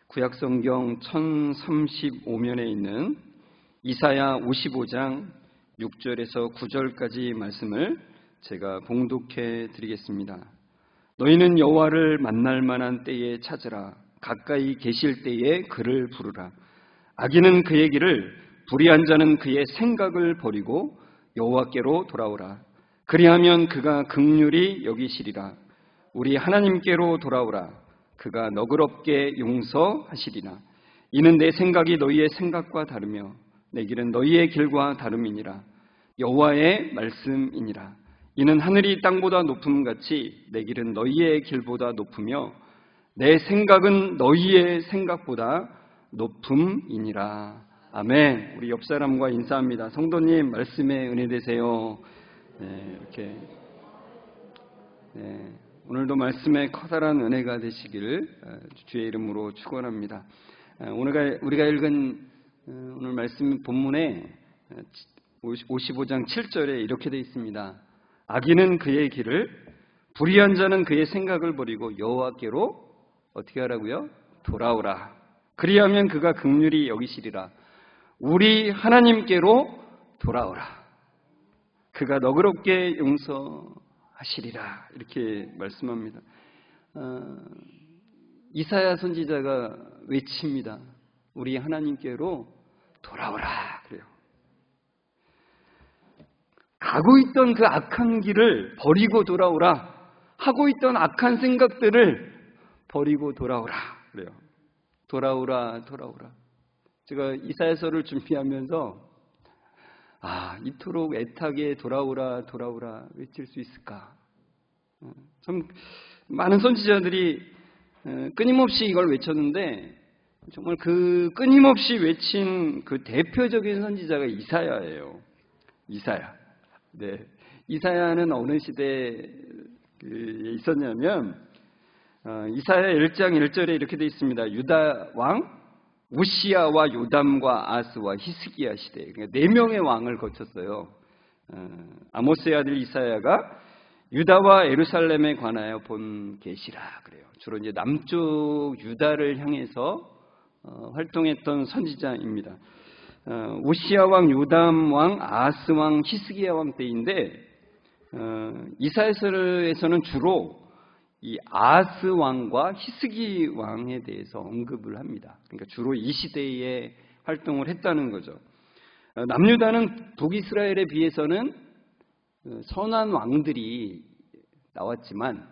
구약성경 1035면에 있는 이사야 55장 6절에서 9절까지 말씀을 제가 봉독해 드리겠습니다. 너희는 여호와를 만날 만한 때에 찾으라. 가까이 계실 때에 그를 부르라. 악인은 그의 길을, 불의한 자는 그의 생각을 버리고 여호와께로 돌아오라. 그리하면 그가 긍휼히 여기시리라. 우리 하나님께로 돌아오라. 그가 너그럽게 용서하시리라. 이는 내 생각이 너희의 생각과 다르며 내 길은 너희의 길과 다름이니라. 여호와의 말씀이니라. 이는 하늘이 땅보다 높음같이 내 길은 너희의 길보다 높으며 내 생각은 너희의 생각보다 높음이니라. 아멘. 우리 옆 사람과 인사합니다. 성도님, 말씀에 은혜 되세요. 이렇게 오늘도 말씀에 커다란 은혜가 되시길 주의 이름으로 축원합니다. 우리가 읽은 오늘 말씀 본문에 55장 7절에 이렇게 되어 있습니다. 악인은 그의 길을, 불의한 자는 그의 생각을 버리고 여호와께로 어떻게 하라고요? 돌아오라. 그리하면 그가 긍휼히 여기시리라. 우리 하나님께로 돌아오라. 그가 너그럽게 용서하시리라. 이렇게 말씀합니다. 이사야 선지자가 외칩니다. 우리 하나님께로 돌아오라. 그래요. 가고 있던 그 악한 길을 버리고 돌아오라. 하고 있던 악한 생각들을 버리고 돌아오라. 그래요. 돌아오라. 제가 이사야서를 준비하면서 이토록 애타게 돌아오라 외칠 수 있을까? 참 많은 선지자들이 끊임없이 이걸 외쳤는데 정말 그 끊임없이 외친 그 대표적인 선지자가 이사야예요. 이사야. 이사야는 어느 시대에 있었냐면 이사야 1장 1절에 이렇게 되어 있습니다. 유다 왕 우시야와 요담과 아스와 히스기야 시대, 그러니까 4명의 왕을 거쳤어요. 아모스의 아들 이사야가 유다와 예루살렘에 관하여 본 계시라 그래요. 주로 이제 남쪽 유다를 향해서 활동했던 선지자입니다. 우시야 왕, 요담 왕, 아스 왕, 히스기야 왕 때인데 이사야서에서는 주로 이 아스 왕과 히스기 왕에 대해서 언급을 합니다. 그러니까 주로 이 시대에 활동을 했다는 거죠. 남유다는 북이스라엘에 비해서는 선한 왕들이 나왔지만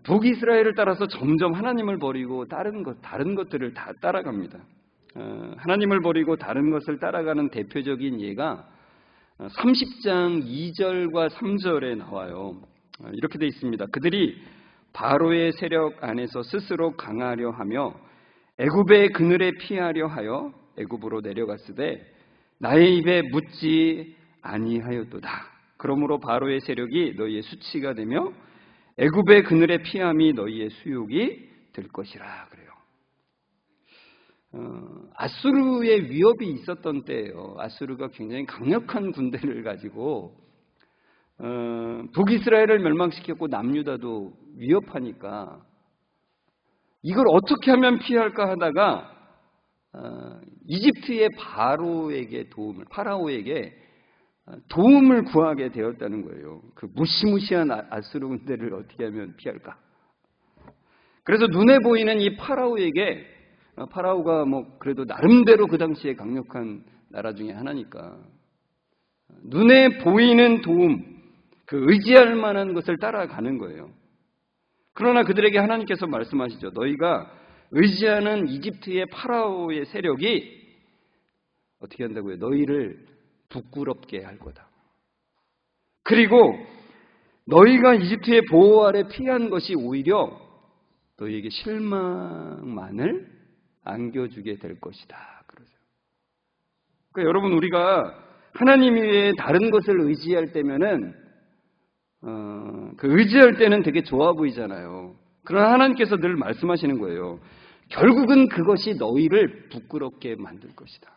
북이스라엘을 따라서 점점 하나님을 버리고 다른 것들을 다 따라갑니다. 하나님을 버리고 다른 것을 따라가는 대표적인 예가 30장 2절과 3절에 나와요. 이렇게 되어 있습니다. 그들이 바로의 세력 안에서 스스로 강하려 하며 애굽의 그늘에 피하려 하여 애굽으로 내려갔으되 나의 입에 묻지 아니하였도다. 그러므로 바로의 세력이 너희의 수치가 되며 애굽의 그늘에 피함이 너희의 수욕이 될 것이라 그래요. 아수르의 위협이 있었던 때예요. 아수르가 굉장히 강력한 군대를 가지고 북이스라엘을 멸망시켰고 남유다도 위협하니까 이걸 어떻게 하면 피할까 하다가 이집트의 파라오에게 도움을 구하게 되었다는 거예요. 그 무시무시한 아수르 군대를 어떻게 하면 피할까? 그래서 눈에 보이는 이 파라오가 그래도 나름대로 그 당시에 강력한 나라 중에 하나니까 눈에 보이는 도움, 그 의지할 만한 것을 따라가는 거예요. 그러나 그들에게 하나님께서 말씀하시죠. 너희가 의지하는 이집트의 파라오의 세력이 어떻게 한다고요? 너희를 부끄럽게 할 거다. 그리고 너희가 이집트의 보호 아래 피한 것이 오히려 너희에게 실망만을 안겨주게 될 것이다. 그러죠. 그러니까 여러분, 우리가 하나님 외에 다른 것을 의지할 때면은 그 의지할 때는 되게 좋아 보이잖아요. 그러나 하나님께서 늘 말씀하시는 거예요. 결국은 그것이 너희를 부끄럽게 만들 것이다.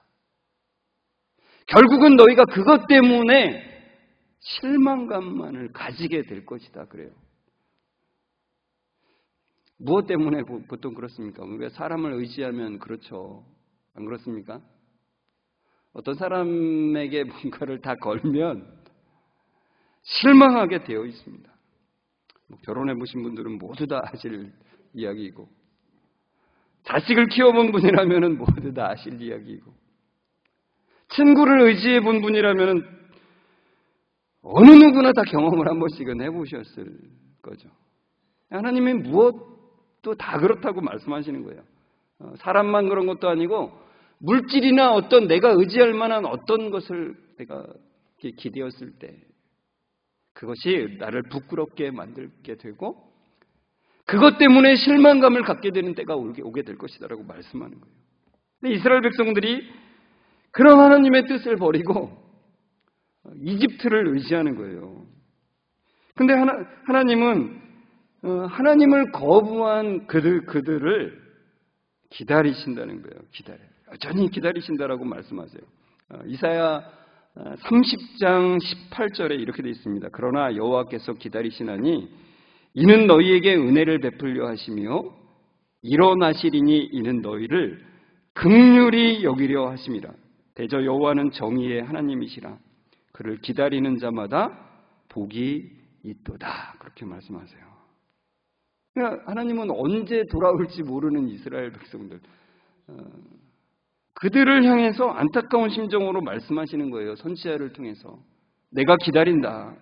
결국은 너희가 그것 때문에 실망감만을 가지게 될 것이다. 그래요. 무엇 때문에 보통 그렇습니까? 우리가 사람을 의지하면 그렇죠. 안 그렇습니까? 어떤 사람에게 뭔가를 다 걸면 실망하게 되어 있습니다. 결혼해 보신 분들은 모두 다 아실 이야기이고, 자식을 키워본 분이라면 모두 다 아실 이야기이고, 친구를 의지해 본 분이라면 어느 누구나 다 경험을 한 번씩은 해보셨을 거죠. 하나님이 무엇도 다 그렇다고 말씀하시는 거예요. 사람만 그런 것도 아니고 물질이나 어떤 내가 의지할 만한 어떤 것을 내가 기대었을 때 그것이 나를 부끄럽게 만들게 되고 그것 때문에 실망감을 갖게 되는 때가 오게 될 것이다라고 말씀하는 거예요. 근데 이스라엘 백성들이 그런 하나님의 뜻을 버리고 이집트를 의지하는 거예요. 근데 하나님은 하나님을 거부한 그들을 기다리신다는 거예요. 여전히 기다리신다라고 말씀하세요. 이사야 30장 18절에 이렇게 되어 있습니다. 그러나 여호와께서 기다리시나니 이는 너희에게 은혜를 베풀려 하시며 일어나시리니 이는 너희를 긍휼히 여기려 하심이라. 대저 여호와는 정의의 하나님이시라. 그를 기다리는 자마다 복이 있도다. 그렇게 말씀하세요. 그러니까 하나님은 언제 돌아올지 모르는 이스라엘 백성들, 그들을 향해서 안타까운 심정으로 말씀하시는 거예요. 선지자를 통해서. 내가 기다린다.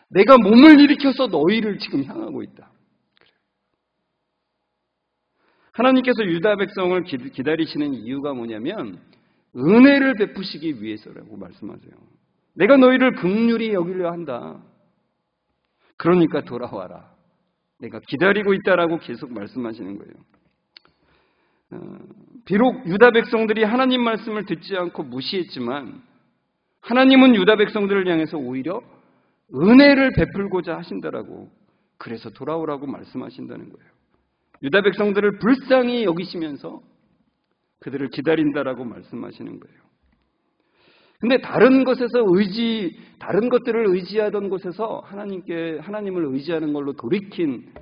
내가 몸을 일으켜서 너희를 지금 향하고 있다. 하나님께서 유다 백성을 기다리시는 이유가 뭐냐면 은혜를 베푸시기 위해서라고 말씀하세요. 내가 너희를 긍휼히 여기려 한다. 그러니까 돌아와라. 내가 기다리고 있다라고 계속 말씀하시는 거예요. 비록 유다 백성들이 하나님 말씀을 듣지 않고 무시했지만 하나님은 유다 백성들을 향해서 오히려 은혜를 베풀고자 하신다라고, 그래서 돌아오라고 말씀하신다는 거예요. 유다 백성들을 불쌍히 여기시면서 그들을 기다린다라고 말씀하시는 거예요. 근데 다른 것들을 의지하던 곳에서 하나님을 의지하는 걸로 돌이킨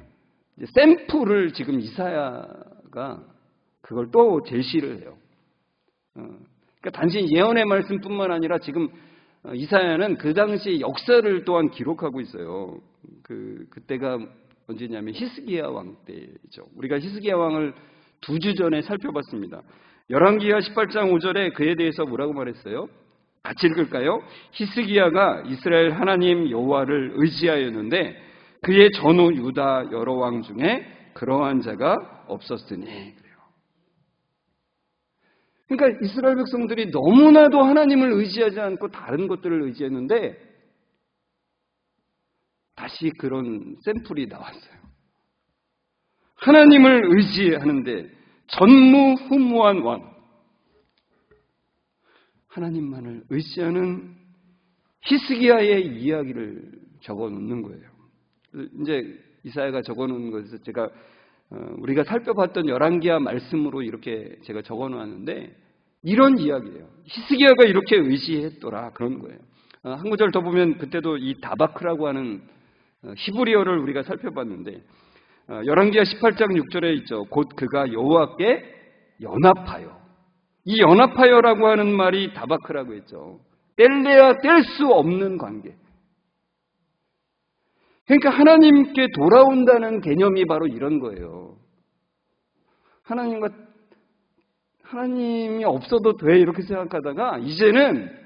샘플을 지금 이사야가 그걸 또 제시를 해요. 그러니까 단지 예언의 말씀뿐만 아니라 지금 이사야는 그 당시 역사를 또한 기록하고 있어요. 그때가 언제냐면 히스기야 왕 때죠. 우리가 히스기야 왕을 2주 전에 살펴봤습니다. 열왕기하 18장 5절에 그에 대해서 뭐라고 말했어요? 같이 읽을까요? 히스기야가 이스라엘 하나님 여호와를 의지하였는데 그의 전후 유다 여러 왕 중에 그러한 자가 없었으니. 그러니까 이스라엘 백성들이 너무나도 하나님을 의지하지 않고 다른 것들을 의지했는데 다시 그런 샘플이 나왔어요. 하나님을 의지하는데 전무후무한 왕, 하나님만을 의지하는 히스기야의 이야기를 적어놓는 거예요. 이제 이사야가 적어놓은 것에서 우리가 살펴봤던 열왕기하 말씀으로 이렇게 제가 적어놓았는데 이런 이야기예요. 히스기야가 이렇게 의지했더라, 그런 거예요. 한 구절 더 보면 그때도 이 다바크라고 하는 히브리어를 우리가 살펴봤는데 열왕기하 18장 6절에 있죠. 곧 그가 여호와께 연합하여. 이 연합하여라고 하는 말이 다바크라고 했죠. 뗄래야 뗄 수 없는 관계. 그러니까 하나님께 돌아온다는 개념이 바로 이런 거예요. 하나님이 없어도 돼 이렇게 생각하다가 이제는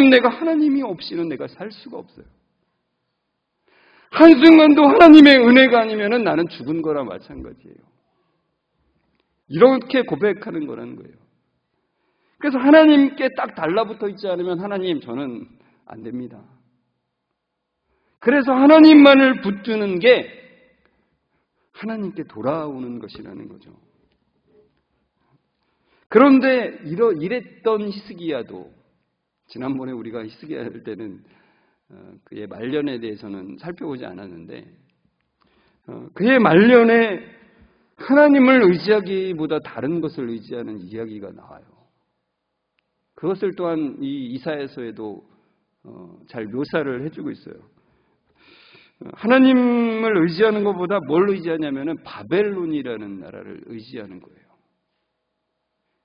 내가 하나님이 없이는 내가 살 수가 없어요. 한순간도 하나님의 은혜가 아니면 나는 죽은 거나 마찬가지예요. 이렇게 고백하는 거라는 거예요. 그래서 하나님께 딱 달라붙어 있지 않으면 하나님, 저는 안 됩니다. 그래서 하나님만을 붙드는 게 하나님께 돌아오는 것이라는 거죠. 그런데 이랬던 히스기야도, 지난번에 우리가 히스기야 할 때는 그의 말년에 대해서는 살펴보지 않았는데 그의 말년에 하나님을 의지하기보다 다른 것을 의지하는 이야기가 나와요. 그것을 또한 이 이사야서에도 잘 묘사를 해주고 있어요. 하나님을 의지하는 것보다 뭘 의지하냐면은 바벨론이라는 나라를 의지하는 거예요.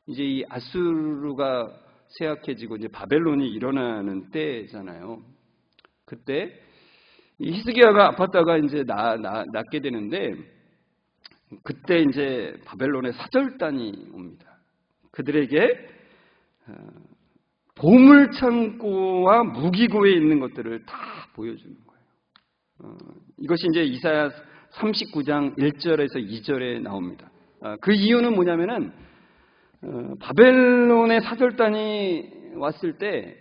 이제 이 아수르가 쇠약해지고 이제 바벨론이 일어나는 때잖아요. 그때 이 히스기야가 아팠다가 이제 낫게 되는데, 그때 이제 바벨론의 사절단이 옵니다. 그들에게 보물창고와 무기고에 있는 것들을 다 보여주는 거예요. 이것이 이제 이사야 39장 1절에서 2절에 나옵니다. 그 이유는 뭐냐면은 바벨론의 사절단이 왔을 때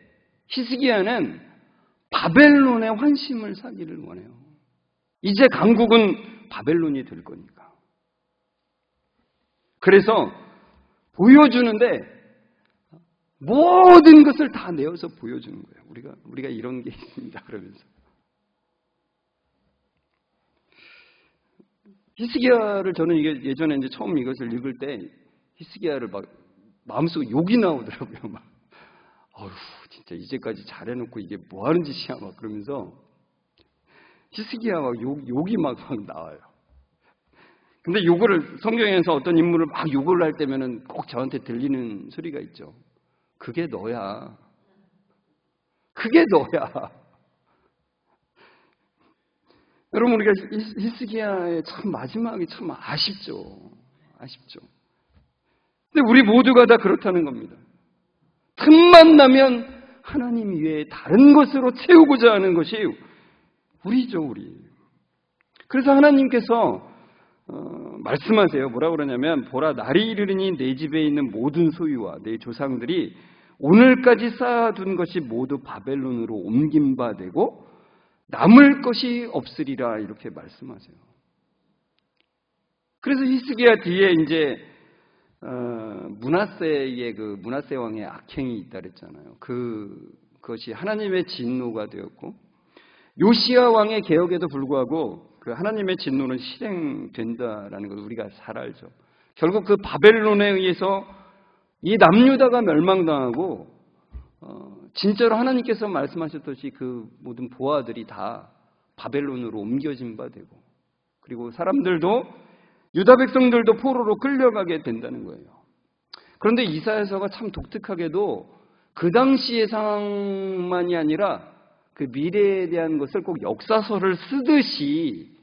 히스기야는 바벨론의 환심을 사기를 원해요. 이제 강국은 바벨론이 될 거니까. 그래서 보여주는데 모든 것을 다 내어서 보여주는 거예요. 우리가 이런 게 있습니다. 그러면서 히스기야를 저는 이게 예전에 이제 처음 이것을 읽을 때 히스기야를 막 마음속에 욕이 나오더라고요. 막 어휴 진짜 이제까지 잘해놓고 이게 뭐 하는 짓이야 막 그러면서 히스기야 막 욕이 막 나와요. 근데 요거를 성경에서 어떤 인물을 막 욕을 할 때면은 꼭 저한테 들리는 소리가 있죠. 그게 너야. 그게 너야. 여러분 우리가 히스기야의 참 마지막이 참 아쉽죠. 근데 우리 모두가 다 그렇다는 겁니다. 틈만 나면 하나님 외에 다른 것으로 채우고자 하는 것이 우리죠, 우리. 그래서 하나님께서 말씀하세요. 뭐라고 그러냐면 보라 날이 이르리니 내 집에 있는 모든 소유와 내 조상들이 오늘까지 쌓아둔 것이 모두 바벨론으로 옮긴 바 되고 남을 것이 없으리라 이렇게 말씀하세요. 그래서 히스기야 뒤에 이제 므낫세의 그 므낫세 왕의 악행이 있다 그랬잖아요. 그것이 하나님의 진노가 되었고 요시야 왕의 개혁에도 불구하고 그 하나님의 진노는 실행된다라는 걸 우리가 잘 알죠. 결국 그 바벨론에 의해서 이 남유다가 멸망당하고 진짜로 하나님께서 말씀하셨듯이 그 모든 보아들이 다 바벨론으로 옮겨진 바 되고 그리고 사람들도 유다 백성들도 포로로 끌려가게 된다는 거예요. 그런데 이사야서가 참 독특하게도 그 당시의 상황만이 아니라 그 미래에 대한 것을 꼭 역사서를 쓰듯이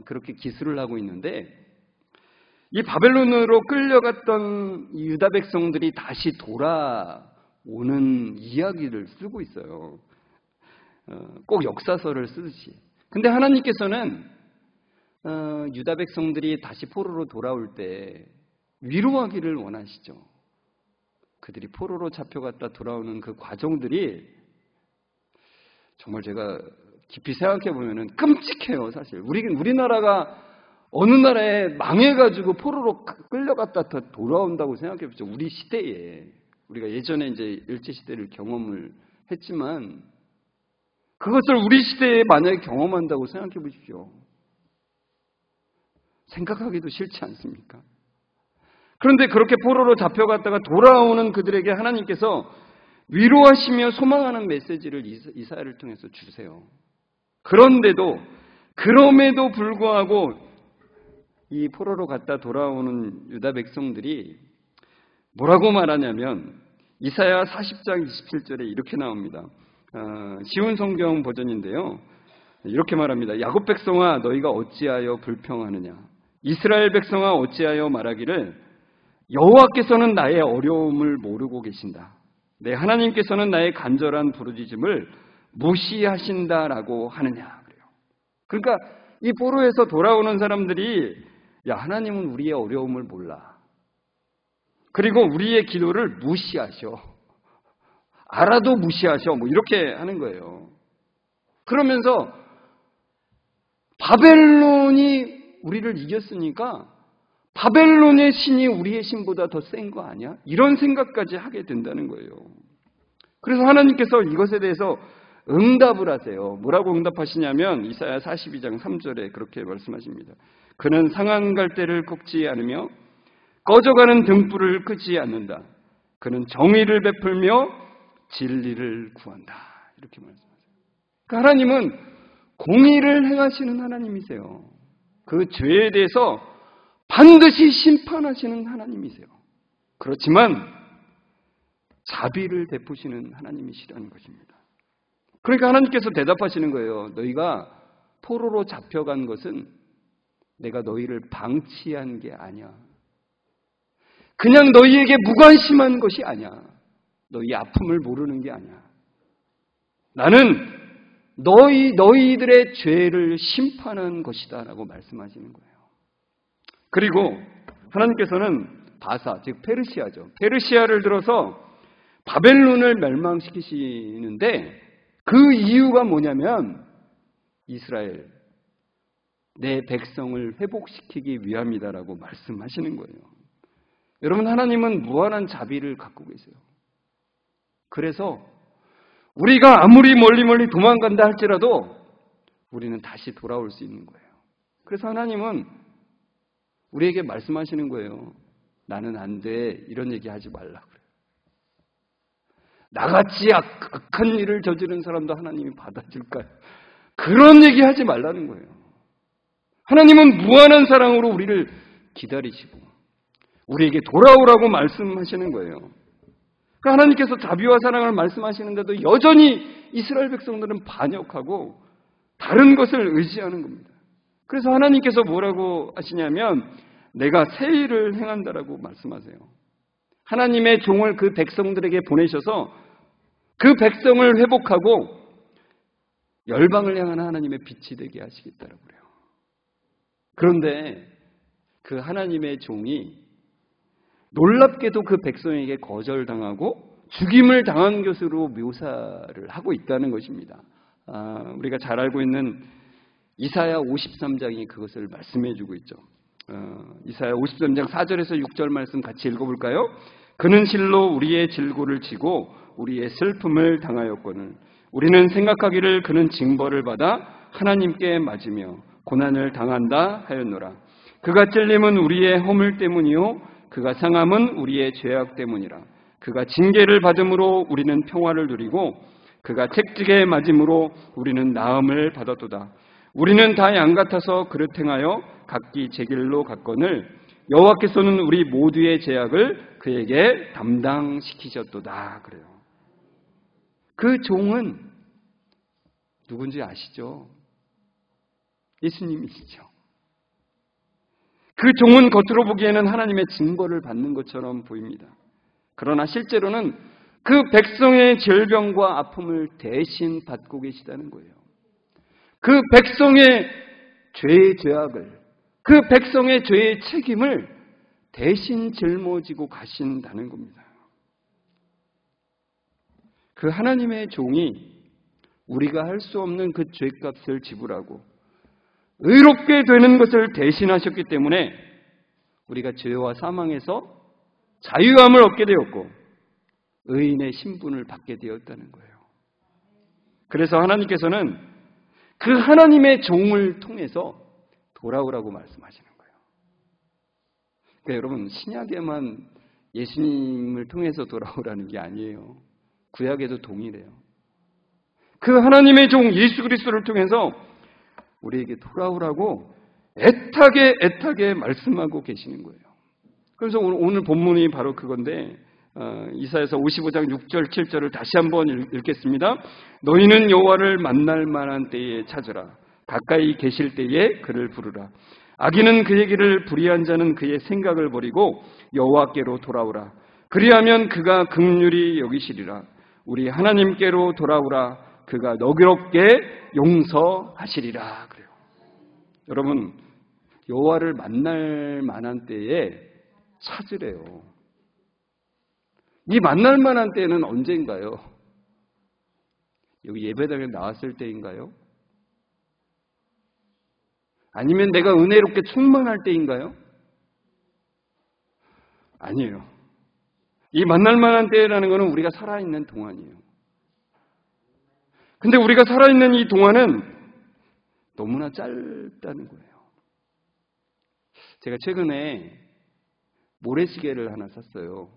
그렇게 기술을 하고 있는데 이 바벨론으로 끌려갔던 유다 백성들이 다시 돌아오는 이야기를 쓰고 있어요. 꼭 역사서를 쓰듯이. 근데 하나님께서는 유다 백성들이 다시 포로로 돌아올 때 위로하기를 원하시죠. 그들이 포로로 잡혀갔다 돌아오는 그 과정들이 정말 제가 깊이 생각해 보면은 끔찍해요, 사실. 우리나라가 어느 나라에 망해가지고 포로로 끌려갔다 돌아온다고 생각해 보죠. 우리 시대에. 우리가 예전에 이제 일제시대를 경험을 했지만 그것을 우리 시대에 만약에 경험한다고 생각해 보십시오. 생각하기도 싫지 않습니까? 그런데 그렇게 포로로 잡혀갔다가 돌아오는 그들에게 하나님께서 위로하시며 소망하는 메시지를 이사야를 통해서 주세요. 그럼에도 불구하고 이 포로로 갔다 돌아오는 유다 백성들이 뭐라고 말하냐면 이사야 40장 27절에 이렇게 나옵니다. 쉬운 성경 버전인데요. 이렇게 말합니다. 야곱 백성아 너희가 어찌하여 불평하느냐 이스라엘 백성아 어찌하여 말하기를 여호와께서는 나의 어려움을 모르고 계신다. 내 하나님께서는 나의 간절한 부르짖음을 무시하신다라고 하느냐 그래요. 그러니까 이 포로에서 돌아오는 사람들이 야 하나님은 우리의 어려움을 몰라. 그리고 우리의 기도를 무시하셔. 알아도 무시하셔. 뭐 이렇게 하는 거예요. 그러면서 바벨론이 우리를 이겼으니까 바벨론의 신이 우리의 신보다 더 센 거 아니야? 이런 생각까지 하게 된다는 거예요. 그래서 하나님께서 이것에 대해서 응답을 하세요. 뭐라고 응답하시냐면 이사야 42장 3절에 그렇게 말씀하십니다. 그는 상한 갈대를 꺾지 않으며 꺼져가는 등불을 끄지 않는다. 그는 정의를 베풀며 진리를 구한다. 이렇게 말씀하세요. 그러니까 하나님은 공의를 행하시는 하나님이세요. 그 죄에 대해서 반드시 심판하시는 하나님이세요. 그렇지만 자비를 베푸시는 하나님이시라는 것입니다. 그러니까 하나님께서 대답하시는 거예요. 너희가 포로로 잡혀간 것은 내가 너희를 방치한 게 아니야. 그냥 너희에게 무관심한 것이 아니야. 너희 아픔을 모르는 게 아니야. 나는 너희들의 죄를 심판한 것이다 라고 말씀하시는 거예요. 그리고 하나님께서는 바사, 즉 페르시아죠. 페르시아를 들어서 바벨론을 멸망시키시는데 그 이유가 뭐냐면 이스라엘, 내 백성을 회복시키기 위함이다라고 말씀하시는 거예요. 여러분, 하나님은 무한한 자비를 갖고 계세요. 그래서 우리가 아무리 멀리 도망간다 할지라도 우리는 다시 돌아올 수 있는 거예요. 그래서 하나님은 우리에게 말씀하시는 거예요. 나는 안 돼. 이런 얘기 하지 말라 그래요. 나같이 악한 일을 저지른 사람도 하나님이 받아줄까요? 그런 얘기 하지 말라는 거예요. 하나님은 무한한 사랑으로 우리를 기다리시고 우리에게 돌아오라고 말씀하시는 거예요. 그러니까 하나님께서 자비와 사랑을 말씀하시는데도 여전히 이스라엘 백성들은 반역하고 다른 것을 의지하는 겁니다. 그래서 하나님께서 뭐라고 하시냐면 내가 새 일을 행한다라고 말씀하세요. 하나님의 종을 그 백성들에게 보내셔서 그 백성을 회복하고 열방을 향한 하나님의 빛이 되게 하시겠다라고 그래요. 그런데 그 하나님의 종이 놀랍게도 그 백성에게 거절당하고 죽임을 당한 것으로 묘사를 하고 있다는 것입니다. 우리가 잘 알고 있는 이사야 53장이 그것을 말씀해주고 있죠. 이사야 53장 4절에서 6절 말씀 같이 읽어볼까요? 그는 실로 우리의 질고를 지고 우리의 슬픔을 당하였거늘 우리는 생각하기를 그는 징벌을 받아 하나님께 맞으며 고난을 당한다 하였노라. 그가 찔림은 우리의 허물 때문이요 그가 상함은 우리의 죄악 때문이라. 그가 징계를 받음으로 우리는 평화를 누리고 그가 책찍에 맞음으로 우리는 나음을 받았도다. 우리는 다 양 같아서 그릇 행하여 각기 제 길로 갔거늘 여호와께서는 우리 모두의 죄악을 그에게 담당시키셨도다. 그래요. 그 종은 누군지 아시죠? 예수님이시죠. 그 종은 겉으로 보기에는 하나님의 징벌을 받는 것처럼 보입니다. 그러나 실제로는 그 백성의 질병과 아픔을 대신 받고 계시다는 거예요. 그 백성의 죄의 죄악을, 그 백성의 죄의 책임을 대신 짊어지고 가신다는 겁니다. 그 하나님의 종이 우리가 할 수 없는 그 죄값을 지불하고 의롭게 되는 것을 대신하셨기 때문에 우리가 죄와 사망에서 자유함을 얻게 되었고 의인의 신분을 받게 되었다는 거예요. 그래서 하나님께서는 그 하나님의 종을 통해서 돌아오라고 말씀하시는 거예요. 그러니까 여러분, 신약에만 예수님을 통해서 돌아오라는 게 아니에요. 구약에도 동일해요. 그 하나님의 종 예수 그리스도를 통해서 우리에게 돌아오라고 애타게 말씀하고 계시는 거예요. 그래서 오늘 본문이 바로 그건데 이사야서 55장 6절 7절을 다시 한번 읽겠습니다. 너희는 여호와를 만날 만한 때에 찾으라. 가까이 계실 때에 그를 부르라. 악인은 그의 길을 불의한 자는 그의 생각을 버리고 여호와께로 돌아오라. 그리하면 그가 긍휼히 여기시리라. 우리 하나님께로 돌아오라. 그가 너그럽게 용서하시리라. 그래요. 여러분, 여호와를 만날 만한 때에 찾으래요. 이 만날 만한 때는 언제인가요? 여기 예배당에 나왔을 때인가요? 아니면 내가 은혜롭게 충만할 때인가요? 아니에요. 이 만날 만한 때라는 것은 우리가 살아있는 동안이에요. 근데 우리가 살아있는 이 동안은 너무나 짧다는 거예요. 제가 최근에 모래시계를 하나 샀어요.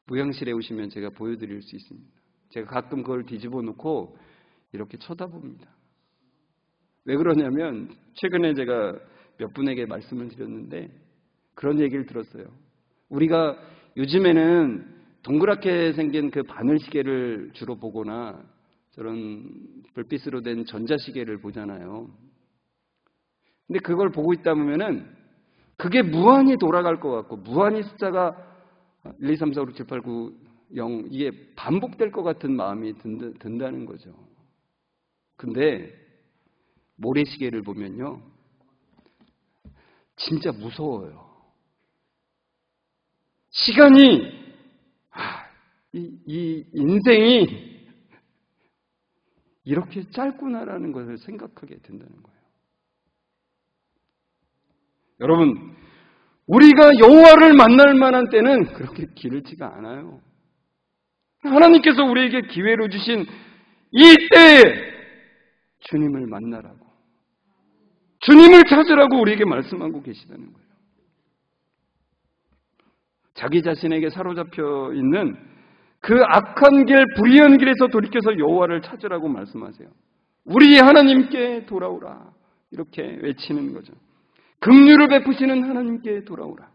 무향실에 오시면 제가 보여드릴 수 있습니다. 제가 가끔 그걸 뒤집어 놓고 이렇게 쳐다봅니다. 왜 그러냐면 최근에 제가 몇 분에게 말씀을 드렸는데 그런 얘기를 들었어요. 우리가 요즘에는 동그랗게 생긴 그 바늘시계를 주로 보거나 저런 불빛으로 된 전자시계를 보잖아요. 근데 그걸 보고 있다 보면은 그게 무한히 돌아갈 것 같고 무한히 숫자가 1, 2, 3, 4, 5, 6, 7, 8, 9, 0 이게 반복될 것 같은 마음이 든다는 거죠. 근데 모래시계를 보면요. 진짜 무서워요. 시간이 이 인생이 이렇게 짧구나라는 것을 생각하게 된다는 거예요. 여러분, 우리가 여호와를 만날 만한 때는 그렇게 길지가 않아요. 하나님께서 우리에게 기회로 주신 이 때에 주님을 만나라고, 주님을 찾으라고 우리에게 말씀하고 계시다는 거예요. 자기 자신에게 사로잡혀 있는 그 악한 길, 불의한 길에서 돌이켜서 여호와를 찾으라고 말씀하세요. 우리 하나님께 돌아오라 이렇게 외치는 거죠. 긍휼을 베푸시는 하나님께 돌아오라.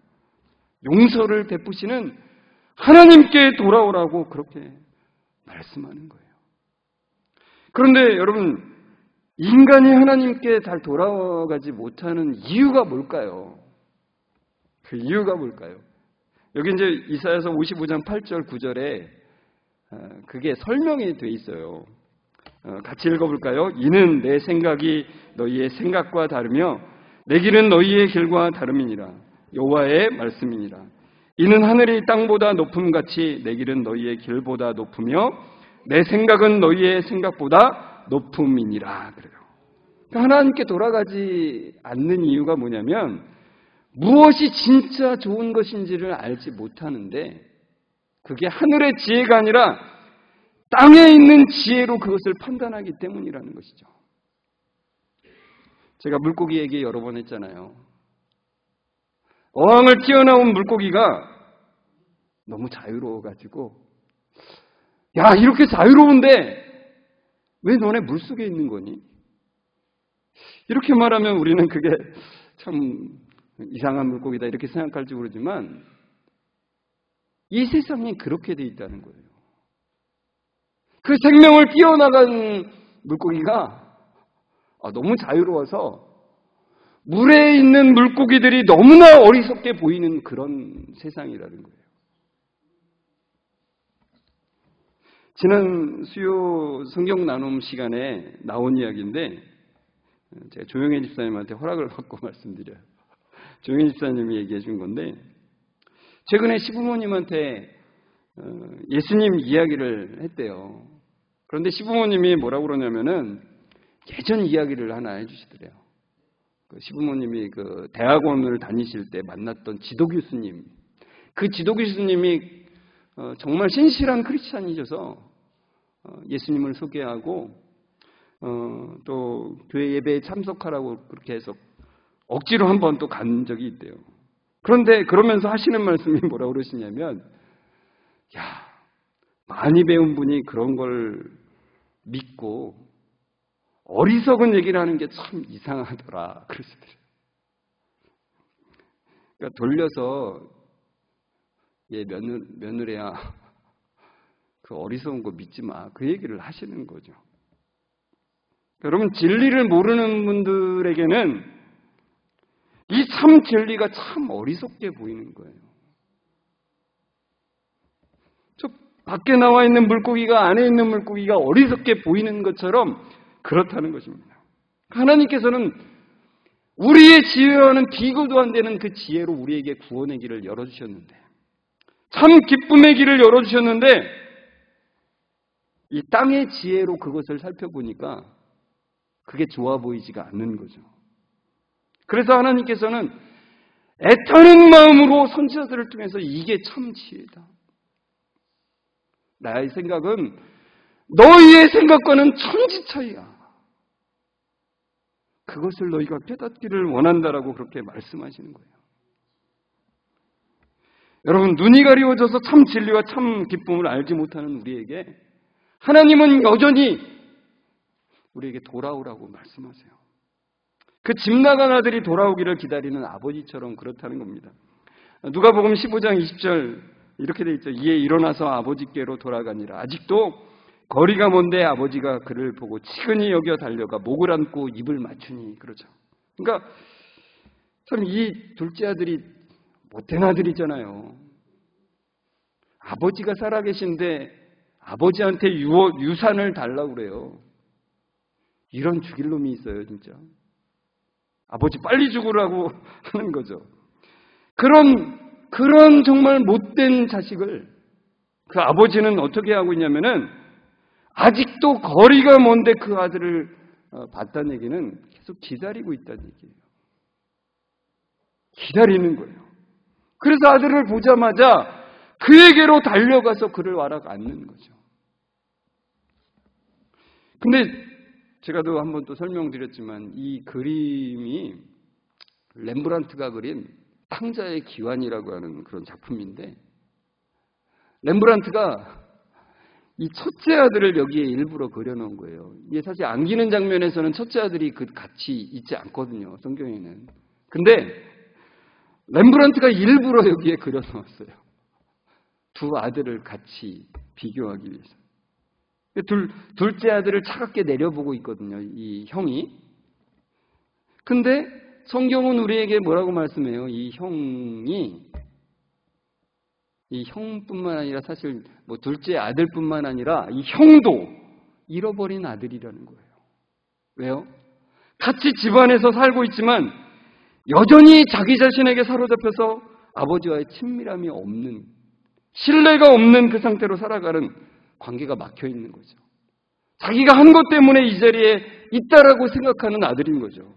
용서를 베푸시는 하나님께 돌아오라고 그렇게 말씀하는 거예요. 그런데 여러분, 인간이 하나님께 잘 돌아가지 못하는 이유가 뭘까요? 그 이유가 뭘까요? 여기 이제 이사야서 55장 8절 9절에 그게 설명이 돼 있어요. 같이 읽어볼까요? 이는 내 생각이 너희의 생각과 다르며 내 길은 너희의 길과 다름이니라. 여호와의 말씀이니라. 이는 하늘이 땅보다 높음같이 내 길은 너희의 길보다 높으며 내 생각은 너희의 생각보다 높음이니라. 그래요. 하나님께 돌아가지 않는 이유가 뭐냐면 무엇이 진짜 좋은 것인지를 알지 못하는데 그게 하늘의 지혜가 아니라 땅에 있는 지혜로 그것을 판단하기 때문이라는 것이죠. 제가 물고기 얘기 여러 번 했잖아요. 어항을 튀어나온 물고기가 너무 자유로워가지고 야, 이렇게 자유로운데 왜 너네 물속에 있는 거니? 이렇게 말하면 우리는 그게 참 이상한 물고기다 이렇게 생각할지 모르지만 이 세상이 그렇게 돼 있다는 거예요. 그 생명을 뛰어나간 물고기가 너무 자유로워서 물에 있는 물고기들이 너무나 어리석게 보이는 그런 세상이라는 거예요. 지난 수요 성경 나눔 시간에 나온 이야기인데 제가 조영애 집사님한테 허락을 받고 말씀드려요. 조영애 집사님이 얘기해 준 건데 최근에 시부모님한테 예수님 이야기를 했대요. 그런데 시부모님이 뭐라고 그러냐면은 예전 이야기를 하나 해주시더래요. 그 시부모님이 그 대학원을 다니실 때 만났던 지도 교수님, 그 지도 교수님이 정말 신실한 크리스찬이셔서 예수님을 소개하고 또 교회 예배에 참석하라고 그렇게 해서 억지로 한번 또 간 적이 있대요. 그런데 그러면서 하시는 말씀이 뭐라고 그러시냐면 야, 많이 배운 분이 그런 걸 믿고 어리석은 얘기를 하는 게 참 이상하더라 그러시더래요. 그러니까 돌려서 얘 며느리야 그 어리석은 거 믿지 마 그 얘기를 하시는 거죠. 여러분 진리를 모르는 분들에게는 이 참 진리가 참 어리석게 보이는 거예요. 저 밖에 나와 있는 물고기가 안에 있는 물고기가 어리석게 보이는 것처럼 그렇다는 것입니다. 하나님께서는 우리의 지혜와는 비교도 안 되는 그 지혜로 우리에게 구원의 길을 열어주셨는데 참 기쁨의 길을 열어주셨는데 이 땅의 지혜로 그것을 살펴보니까 그게 좋아 보이지가 않는 거죠. 그래서 하나님께서는 애타는 마음으로 선지자들을 통해서 이게 참 지혜다. 나의 생각은 너희의 생각과는 천지 차이야. 그것을 너희가 깨닫기를 원한다라고 그렇게 말씀하시는 거예요. 여러분 눈이 가리워져서 참 진리와 참 기쁨을 알지 못하는 우리에게 하나님은 여전히 우리에게 돌아오라고 말씀하세요. 그 집 나간 아들이 돌아오기를 기다리는 아버지처럼 그렇다는 겁니다. 누가복음 15장 20절 이렇게 돼 있죠. 이에 일어나서 아버지께로 돌아가니라. 아직도 거리가 먼데 아버지가 그를 보고 치근히 여겨 달려가 목을 안고 입을 맞추니 그러죠. 그러니까 참 이 둘째 아들이 못된 아들이잖아요. 아버지가 살아계신데 아버지한테 유산을 달라고 그래요. 이런 죽일 놈이 있어요, 진짜. 아버지 빨리 죽으라고 하는 거죠. 그런 정말 못된 자식을 그 아버지는 어떻게 하고 있냐면은 아직도 거리가 먼데 그 아들을 봤다는 얘기는 계속 기다리고 있다는 얘기예요. 기다리는 거예요. 그래서 아들을 보자마자 그에게로 달려가서 그를 와락 앉는 거죠. 근데 제가 또 한번 또 설명드렸지만 이 그림이 렘브란트가 그린 탕자의 기환이라고 하는 그런 작품인데 렘브란트가 이 첫째 아들을 여기에 일부러 그려놓은 거예요. 이게 사실 안기는 장면에서는 첫째 아들이 같이 있지 않거든요. 성경에는. 근데 렘브란트가 일부러 여기에 그려놓았어요. 두 아들을 같이 비교하기 위해서. 둘째 아들을 차갑게 내려보고 있거든요. 이 형이. 근데 성경은 우리에게 뭐라고 말씀해요? 이 형뿐만 아니라 사실 뭐 둘째 아들뿐만 아니라 이 형도 잃어버린 아들이라는 거예요. 왜요? 같이 집안에서 살고 있지만 여전히 자기 자신에게 사로잡혀서 아버지와의 친밀함이 없는, 신뢰가 없는 그 상태로 살아가는 관계가 막혀 있는 거죠. 자기가 한 것 때문에 이 자리에 있다라고 생각하는 아들인 거죠.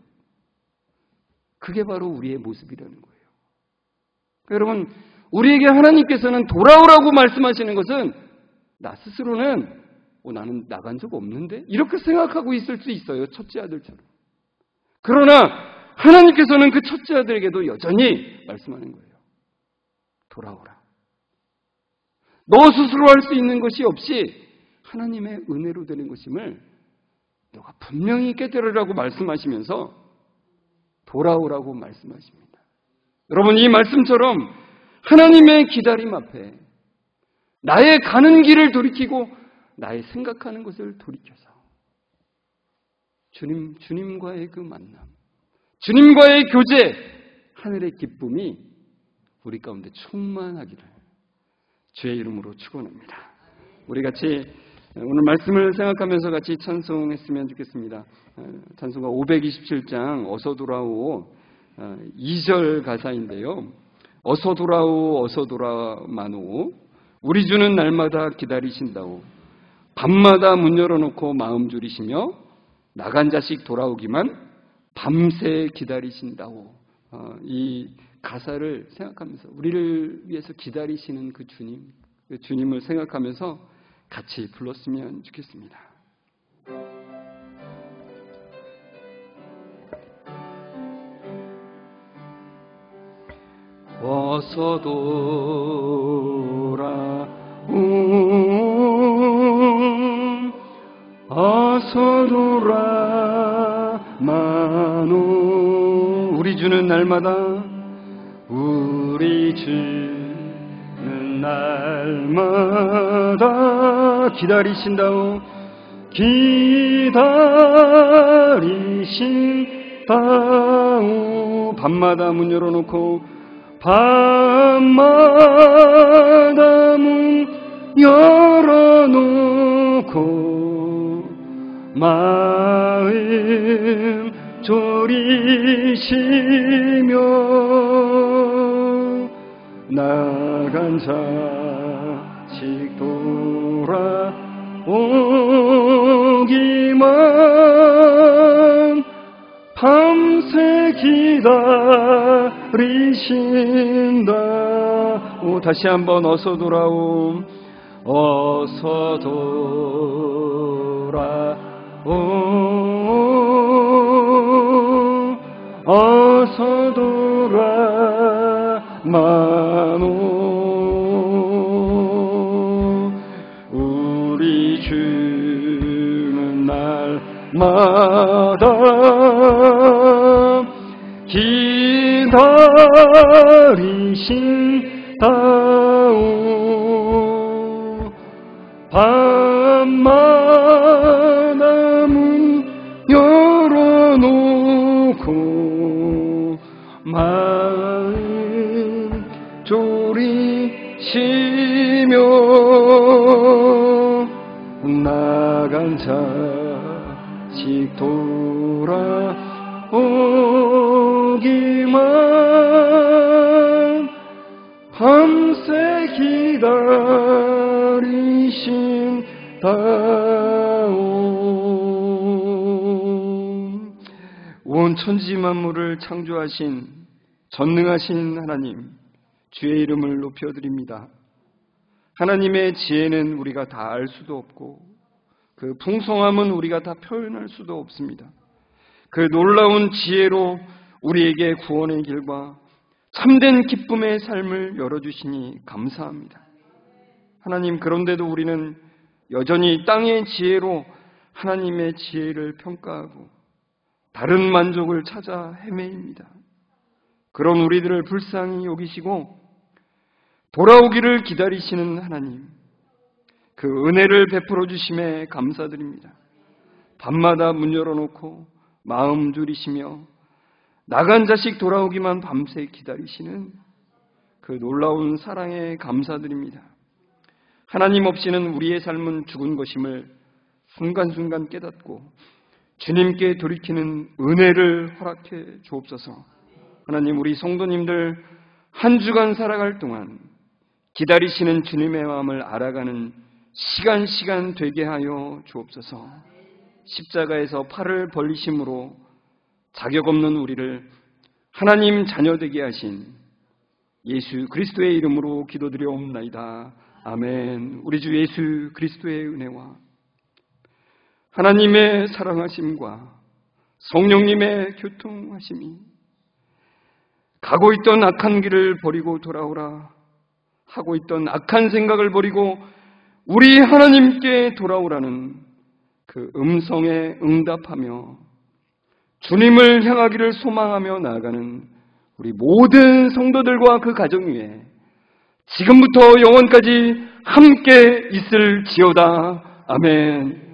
그게 바로 우리의 모습이라는 거예요. 여러분, 우리에게 하나님께서는 돌아오라고 말씀하시는 것은 나 스스로는 나는 나간 적 없는데? 이렇게 생각하고 있을 수 있어요. 첫째 아들처럼. 그러나 하나님께서는 그 첫째 아들에게도 여전히 말씀하는 거예요. 돌아오라. 너 스스로 할 수 있는 것이 없이 하나님의 은혜로 되는 것임을 너가 분명히 깨달으라고 말씀하시면서 돌아오라고 말씀하십니다. 여러분, 이 말씀처럼 하나님의 기다림 앞에 나의 가는 길을 돌이키고 나의 생각하는 것을 돌이켜서 주님과의 그 만남, 주님과의 교제, 하늘의 기쁨이 우리 가운데 충만하기를 주의 이름으로 축원합니다. 우리 같이 오늘 말씀을 생각하면서 같이 찬송했으면 좋겠습니다. 찬송가 527장 어서 돌아오 2절 가사인데요. 어서 돌아오 어서 돌아마노 우리 주는 날마다 기다리신다오 밤마다 문 열어놓고 마음 졸이시며 나간 자식 돌아오기만 밤새 기다리신다오. 이 가사를 생각하면서 우리를 위해서 기다리시는 그 주님을 생각하면서 같이 불렀으면 좋겠습니다. 어서 돌아오 어서 돌아마노 우리 주는 날마다 우리 주는 날마다 기다리신다오 기다리신다오 밤마다 문 열어놓고 밤마다 문 열어놓고 마음 졸이시며 나간 자식 돌아오기만 밤새 기다리신다. 다시 한번 어서 돌아오 어서 돌아오 어서 돌아마노 우리 주는 날 마다 기다리신다오. 밤마다 문 열어놓고 마음 졸이시며 나간 자식 돌아오기만 밤새 기다리신다오. 온 천지 만물을 창조하신 전능하신 하나님, 주의 이름을 높여드립니다. 하나님의 지혜는 우리가 다 알 수도 없고 그 풍성함은 우리가 다 표현할 수도 없습니다. 그 놀라운 지혜로 우리에게 구원의 길과 참된 기쁨의 삶을 열어주시니 감사합니다. 하나님, 그런데도 우리는 여전히 땅의 지혜로 하나님의 지혜를 평가하고 다른 만족을 찾아 헤매입니다. 그런 우리들을 불쌍히 여기시고 돌아오기를 기다리시는 하나님, 그 은혜를 베풀어 주심에 감사드립니다. 밤마다 문 열어놓고 마음 졸이시며 나간 자식 돌아오기만 밤새 기다리시는 그 놀라운 사랑에 감사드립니다. 하나님 없이는 우리의 삶은 죽은 것임을 순간순간 깨닫고 주님께 돌이키는 은혜를 허락해 주옵소서. 하나님, 우리 성도님들 한 주간 살아갈 동안 기다리시는 주님의 마음을 알아가는 시간 되게 하여 주옵소서. 십자가에서 팔을 벌리심으로 자격 없는 우리를 하나님 자녀 되게 하신 예수 그리스도의 이름으로 기도드려옵나이다. 아멘. 우리 주 예수 그리스도의 은혜와 하나님의 사랑하심과 성령님의 교통하심이 가고 있던 악한 길을 버리고 돌아오라, 하고 있던 악한 생각을 버리고 우리 하나님께 돌아오라는 그 음성에 응답하며 주님을 향하기를 소망하며 나아가는 우리 모든 성도들과 그 가정 위에 지금부터 영원까지 함께 있을지어다. 아멘.